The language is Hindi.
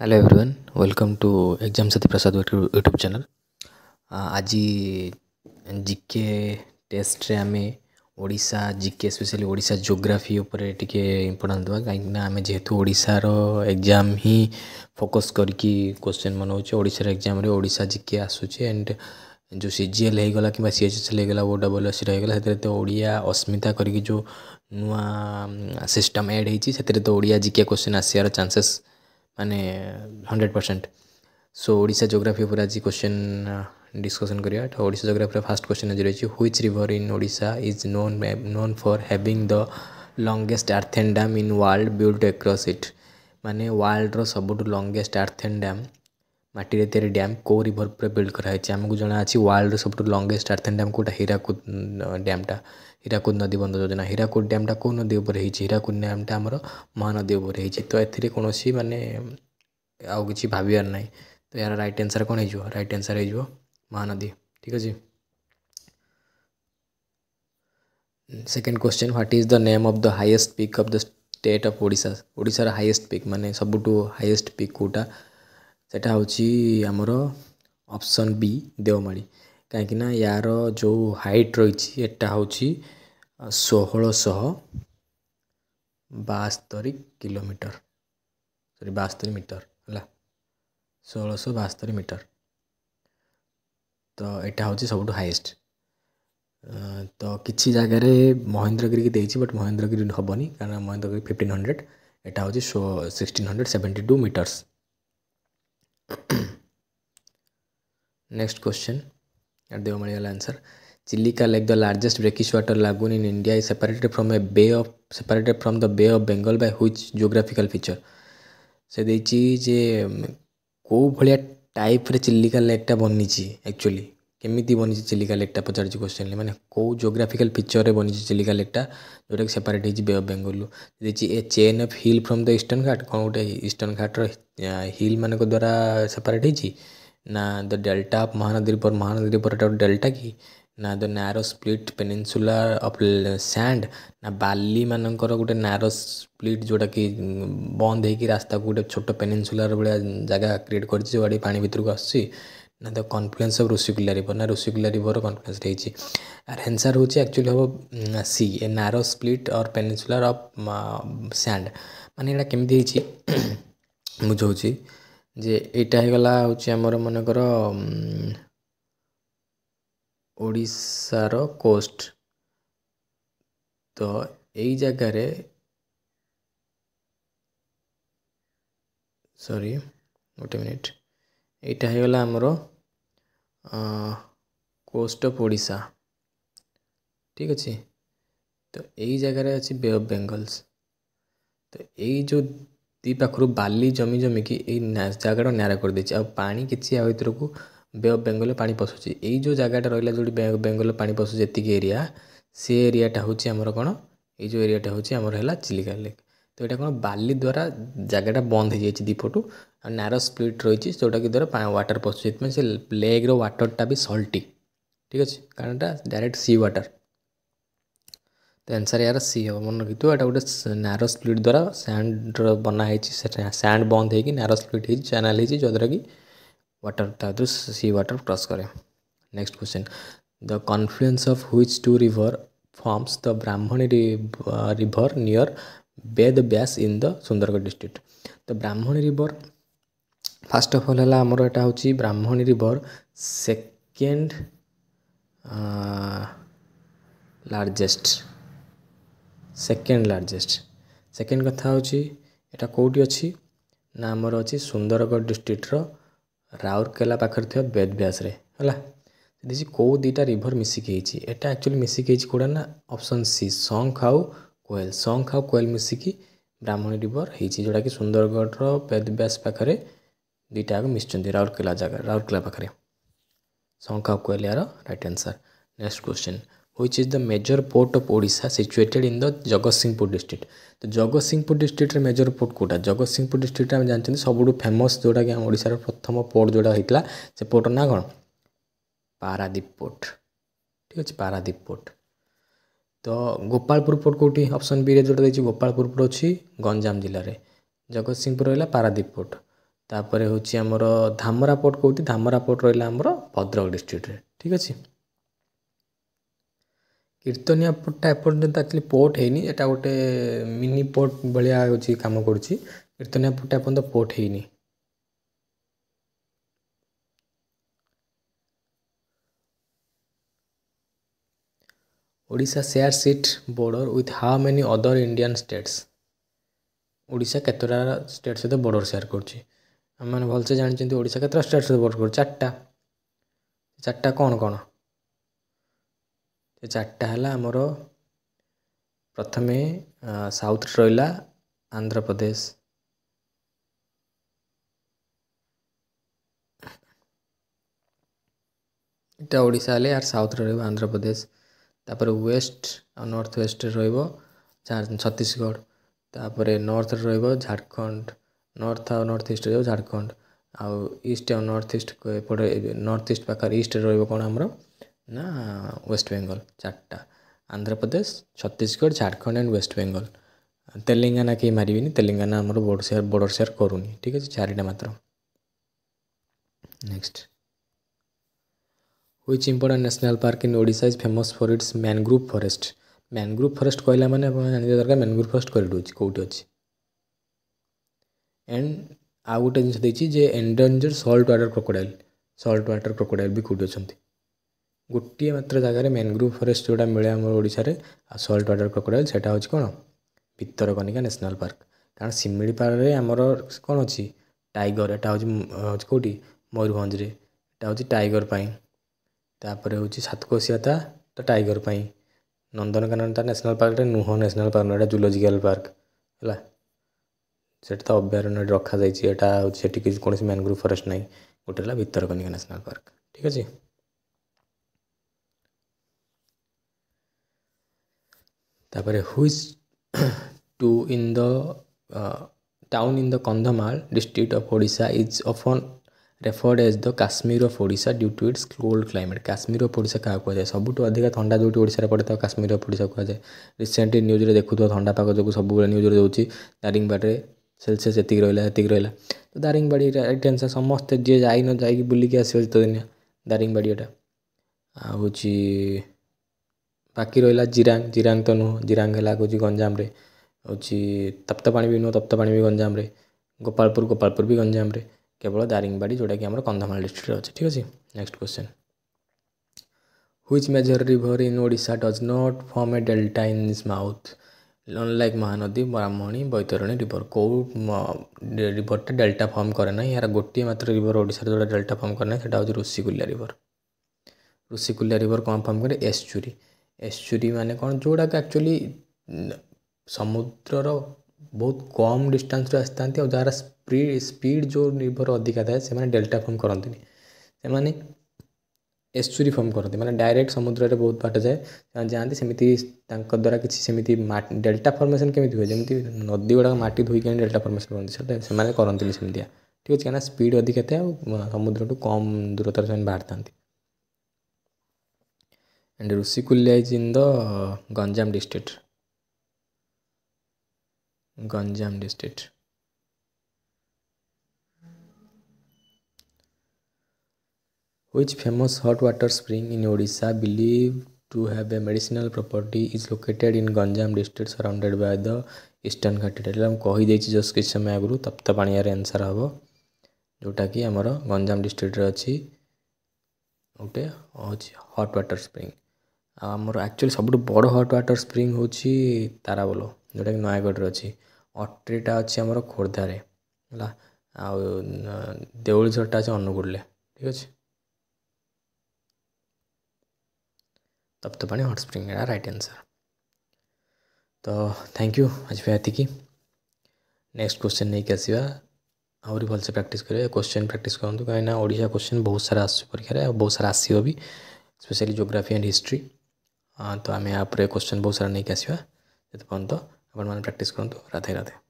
Hello everyone, welcome to exam साथी प्रसाद यूट्यूब चैनल। आज जीके टेस्ट रे आमे Odisha GK specially Odisha geography उपरे टिके इम्पोर्टेंस देवा कहीं आम जेहेतु ओडिशार एग्जाम ही फोकस करके क्वेश्चन बनाऊे। ओडिशार एग्जाम रे ओडिशा जीके आसूचे एंड जो सीजीएल होगला कि सीएचएसएल होगला ओ डबल एस होगला तो ओडिया अस्मिता करके जो नुआ सिस्टम एड होती तो ओडिया जीके क्वेश्चन आसार चांसेस माने 100%। सो ओडिशा जियोग्राफी पर आज क्वेश्चन डिस्कसन करिया। तो ओडिशा जियोग्राफी फास्ट क्वेश्चन आज रही which river in Odisha is known for having the longest earthen dam in world built across it. माने वर्ल्ड रो सबुठ लॉन्गेस्ट अर्थेन डैम माटी तैयारी डैम को रिवर पर बिल्ड कराई आमको जना अच्छी वर्ल्ड सब longest earthen dam Kota Hirakud डैमटा Hirakud नदी बंध योजना। हीराकुद डैमटा कौ नदी उपर हीराकुद डैमटा आमर महानदी उपर तो ए कौन माने आउ कि भावार ना। तो यार राइट आंसर कौन हो? राइट आंसर हो महानदी। ठीक अच्छे। Second question, what is the name of the highest peak of the state of Odisha. ओडिशार हाईएस्ट पीक माने सबुठ हाईएस्ट पीक कोटा सेटा होची आमर ऑप्शन बी देवमाली। कहीं यार जो हाइट रही एटा होची 1672 किलोमीटर, सॉरी 72 मीटर है, 1672 मीटर। तो यहाँ हूँ सब हाईएस्ट। तो किसी जगह महेंद्रगिरी की देती बट महेंद्रगिरी हेनी कारण महेंद्रगिरी 1500, यहाँ हूँ 1672 मीटर्स। नेक्स्ट क्वेश्चन देवमाली वाला answer. Chilika lake the largest brackish water lagoon in India is separated from the Bay of Bengal by which geographical feature. से देखिए जे कौ भाया टाइप रे चिलिका लेकटा बनी एक्चुअली केमी बनी चिलिका लेकटा पचार क्वेश्चन मैंने कौ जियोग्राफिकल फीचर बनी चिलिका लेकटा जोटा कि सेपरेट हो बे ऑफ बेंगल देखिए a chain of hill from the Eastern Ghat कौन गोटे ईस्टर्न घाटर हिल मान द्वारा सेपरेट होती ना the delta of Mahanadi river delta की ना the narrow split peninsula of sand ना बाली मानकर गोटे नारो स्प्लिट जोटा कि बंद होगी रास्ता को गोटे छोट पेनिनसुलार भाया जगह क्रिएट कर पानी भितर को आसूँ ना the confluence of Rushikulya river ना ऋषिकुल्या रिवर कन्फ्लुएंस रही। आर आंसर हूँ एक्चुअली हम सी ए नारो स्प्लिट और पेनिनसुलार ऑफ सैंड। माने यहाँ केमती बुझाऊँ जे एटा गला हूँ आमर मनकर ओडिशार कोस्ट। तो यही जगार सॉरी गोटे मिनिट यहाँ होगा आमर कोस्ट ऑफ ओडिशा। ठीक अच्छे। तो यही जगार अच्छी बे ऑफ बेंगल्स। तो यही जो दी पाखु बाली जमी जमिकी जगह नारा कर देछि पानी किसी भर को बे ऑफ बेंगल पानी पशुची यही जो जगहटा रहा जो बेंगल पानी पशु जी एरिया से एरियाटा हूँ आमर कौन ये जो एरियाटा हूँ आमर है चिलिका लेक। तो यहाँ कौन बाली द्वारा जगहटा बंद हो जाए दीपटू और नारो स्प्लिट रही जोटा कि द्वारा वाटर पशु से लेक वाटरटा भी सल्टी। ठीक अच्छे कारण डायरेक्ट सी वाटर। तो आंसर यार सी हम मन रखी यहाँ गोटे नारो स्प्लिट द्वारा सैंड बनाई सैंड बंद होगी नारो स्प्लिट हो चैनल हो जद्वारा कि वाटर तादू सी वाटर क्रॉस करे। Next question, the confluence of which two rivers forms the Brahmani river near Vedvyas in the Sundargarh district. तो Brahmani river first of all है आमर यहाँ हूँ Brahmani river second largest second कथा हूँ यहाँ कौटी अच्छी ना आमर अच्छी सुंदरगढ़ डिस्ट्रिक्टर राउरकेला पाखर थी बेद व्यास है देखिए कौ दीटा रिवर मिसिकी एटा एक्चुअली मिसिकी कौटा ना ऑप्शन सी शंख आउ कोयल मिसिकी ब्राह्मणी रिवर होती जोटा कि सुंदरगढ़ बेद व्यास पाखे दुईटा मिशुं राउरकेला जगह राउरकेला पाखे शंख आउ कोयल यार right answer. Next question, which is the major port of Odisha situated in the Jagatsinghpur district. तो जगतसिंहपुर डिस्ट्रिक्ट मेजर पोर्ट कोटा जगतसिंहपुर डिस्ट्रिक्ट आम जानते सब फेमस जोटा कि ओडिशार प्रथम पोर्ट जोटा होता से पोर्ट ना कौन पारादीप पोर्ट। ठीक अच्छे पारादीप पोर्ट। तो गोपालपुर पोर्ट कौटी ऑप्शन बी रे जोटा देखिए गोपालपुर पोर्ट अच्छी गंजाम जिले में जगतसिंहपुर रहा पारादीप पोर्ट। तापर हूँ आमर धामरा पोर्ट कौटी धामरा पोर्ट रहा आमर भद्रक डिस्ट्रिक्ट रे ठीक अच्छे। कीर्तनिया पोर्टा एपर्यंत एक्चुअली पोर्ट है एटा गोटे मिनी पोर्ट भाया हूँ कम करुच्ची कीर्तनिया पोर्टा एपर्यंत पोर्ट है। Odisha share it border with how many other Indian states. Odisha केतटा स्टेट सहित बॉर्डर शेयर करुच्ची आम मैंने भलसे जानते ओडिशा केतटा स्टेट सहित बॉर्डर कर चार्टा चार्टा कौन कौन से चार्टा है आमर प्रथमे साउथ रहा आंध्र प्रदेश इटा ओडिशा हेले यार साउथ रहा आंध्र प्रदेश तापर वेस्ट और नॉर्थ वेस्ट रहिबो छत्तीसगढ़ तापर नॉर्थ रहिबो झारखंड नॉर्थ और नॉर्थ ईस्ट रहिबो झारखंड आउ ईस्ट और नॉर्थ ईस्ट एपटे नॉर्थ ईस्ट पाखर ईस्ट रहिबो कोन हमरो ना वेस्ट बेंगल चार्टा आंध्र प्रदेश छत्तीसगढ़ झारखंड एंड वेस्ट बेंगल तेलंगाना कहीं मारिबिनी तेलंगाना हमरो बॉर्डर शेयर करूनी ठीक है चारिटा मात्र। Next which important national park in Odisha is famous for its mangrove forest कहला माने जानिया दरकार मैनग्रोव फॉरेस्ट कौटी अच्छी एंड आउ गोटे जिन देखिए जे एंडेंजर सॉल्ट वाटर क्रोकोडाइल भी कौटी अच्छा गोटे मात्र जगार मैनग्रोव फॉरेस्ट जोटा मिले आम ओडिशा रे सॉल्ट वाटर क्रोकोडाइल सेटा होची कौन भितरकनिका नेशनल पार्क कारण शिमिलीपाल रे आमर कौन अच्छी टाइगर एटा होची कौटी मयूरभंज रे एटा होची टाइगर पाई तापर हूँ सातकोशियाता तो टाइगर पाई नंदनकानन नेशनल पार्क नुह नेशनल पार्क जूलॉजिकल पार्क है से तो अभयारण्य रखा जाइए कौन मैनग्रोव फॉरेस्ट ना गोटे भितरकनिका नेशनल पार्क ठीक अच्छे। तापर हुइज टू in the town in the Kandhamal district of Odisha is often referred as the Kashmir of Odisha due to its cold climate Kashmir of Odisha क्या कहुए सबुठ अधिक ठंडा जो ओडिशा पड़े तो काश्मीर ऑफ ओडिशा कहुए रिसेंटली न्यूज रे देखुव ठंडा पाग जो सब न्यूज रे दूसरी दारिंगबाड़ी सेल्सियस एतिक रहा तो दारिंगबाड़ी राइट आंसर समस्ते जी जाई न जाई बुलिकी आसो शीत दिनिया दारिंगबाड़ी एटा हूँ बाकी रहा जिरांग तो नुह जिरांग है हूँ गंजाम रे हूँ तप्तपाणी भी नुह तप्तपाणी भी गंजाम रे गोपालपुर भी गंजाम रे केवल दारिंगबाड़ी जोटा कि कंधमाल डिस्ट्रिक्ट अच्छे ठीक अच्छे। Next question which major river in Odisha does not form A delta in its mouth unlike Mahanadi Brahmani Baitarani river कौ रिवरटा डेल्टा फॉर्म करे ना यार गोटे मात्र रिवर ओडिशा जो डेल्टा फॉर्म करे ना हूँ ऋषिकुल्या रिवर कौन फॉर्म करे एस्चुरी माने कौन जोड़ा कि एक्चुअली समुद्रर बहुत कम डिस्टेंस आसता और जार स्पीड जो रिवर अधिका थाए से डेल्टा फॉर्म करती से एस्चुरी फॉर्म करते माने डायरेक्ट समुद्र रे बहुत बाट जाए जाती सेमती द्वारा किसी सेमती डेल्टा फॉर्मेशन केमी हुए जमी नदी गुड़ाक माटी धोईक डेल्टा फॉर्मेशन करते से करते सेमती ठीक अच्छे क्या स्पीड अधिका थाए और समुद्र टू कम दूरतार से बाहर था and Rushikulya is in the Ganjam district Which famous hot water spring in Odisha believed to have a medicinal property is located in Ganjam district surrounded by the eastern Ghat? हम कही देछि जस्ट किछ समय आगु तप्तपाणी यार आंसर हम जोटा कि आमर गंजाम डिस्ट्रिक्ट रे अछि गोटे हॉट वाटर स्प्रिंग आमर एक्चुअली सब बड़ हॉट वाटर स्प्रिंग होछि ताराबोल जोटा कि नयागढ़ रे अछि अट्रीटा अछि आमर खोर्धा रे हला आ देउलझरटा अछि अनुगुल रे ठीक अछि तप्तपाणी हॉट स्प्रिंग एटा राइट आंसर। तो थैंक यू आज ये नेक्स्ट क्वेश्चन नहीं आसवा आहरी भलसे प्रैक्टिस करें क्वेश्चन प्रैक्टिस करूँ कहीं ओडिशा क्वेश्चन बहुत सारा आस परीक्षा बहुत सारा आसो भी स्पेशली ज्योग्राफी एंड हिस्ट्री तो आम यहाँ क्वेश्चन बहुत सारा नहीं आसवा से पर्यंत आप प्रैक्टिस करूँ राधे राधे।